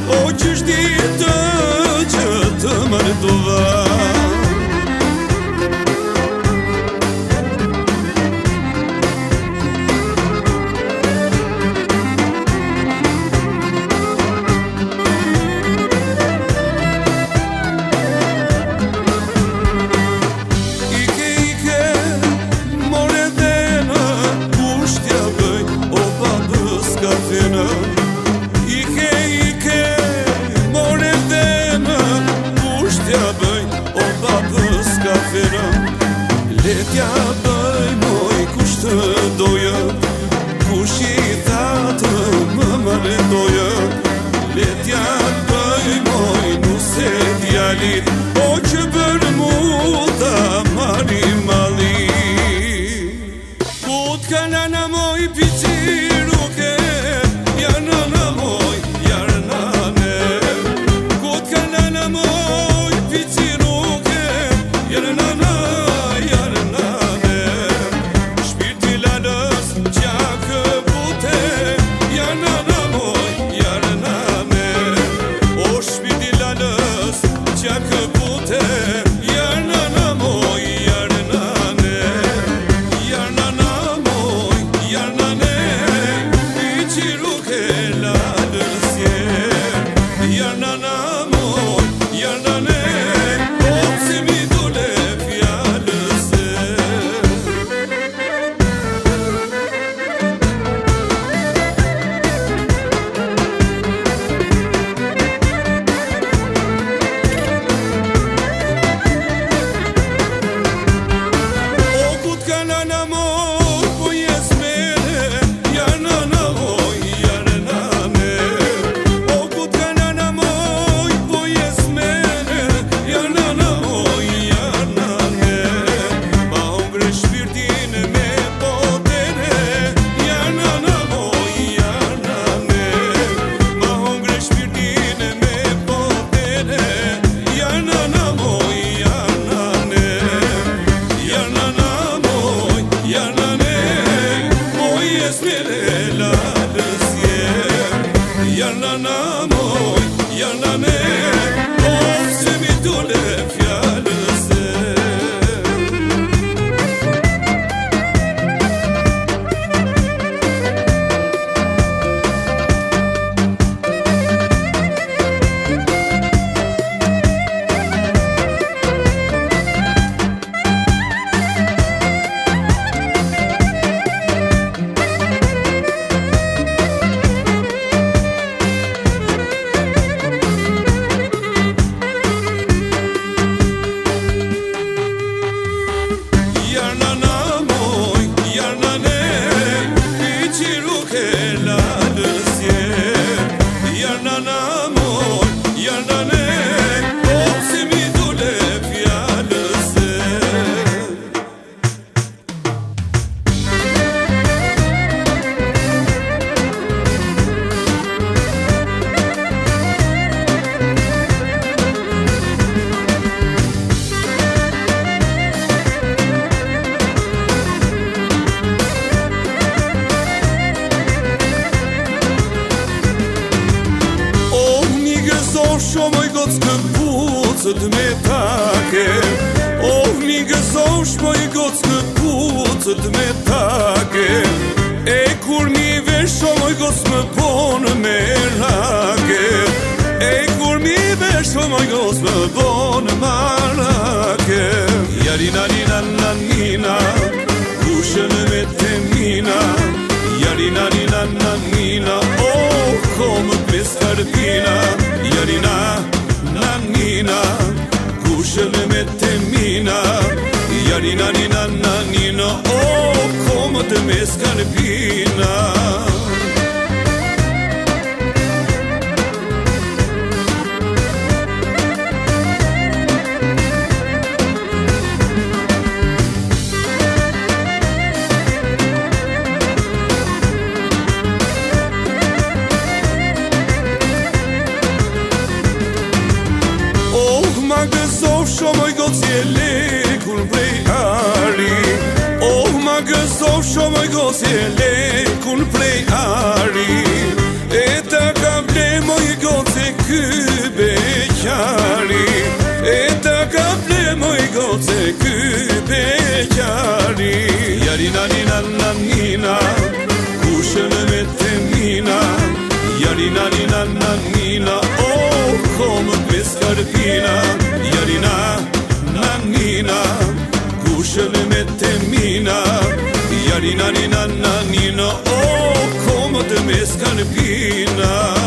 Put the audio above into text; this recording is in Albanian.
O qysh ditë që të martova. Ike, more dhenë, kushtja bëj, o babës kafena. Letja bëj, moj kusht të doja, kush i thatë më martoja. Letja bëj, moj nuse djalit, o që bërë mu ta mari mali. Kut kanana moj piciruke, Shumë i goc këpucët me take. Oh, mi gëzon shmo i goc këpucët me take. E kur mi vesh shumë i goc më bonë me rake. E kur mi vesh shumë i goc më bonë me rake. Jarina nina nina, kushën me temina. Jarina nina nina, oh, kom peskarpina. Jarina, nanina, kushën me temina. Jarina, nina, nanina, oh, komët me skarpina. Shumë i goc je lekur prej ari. Oh, ma gëzov shumë i goc je lekur prej ari. E ta ka ble moj goc e ky beqari, e ta ka ple moj goce ky beqari. Jarina nina nina, kushën me temina, Jarina nina nina, oh komët me skarpina. Jarina nina, kushën me temina, Jarina nina nina, oh komët me skarpina.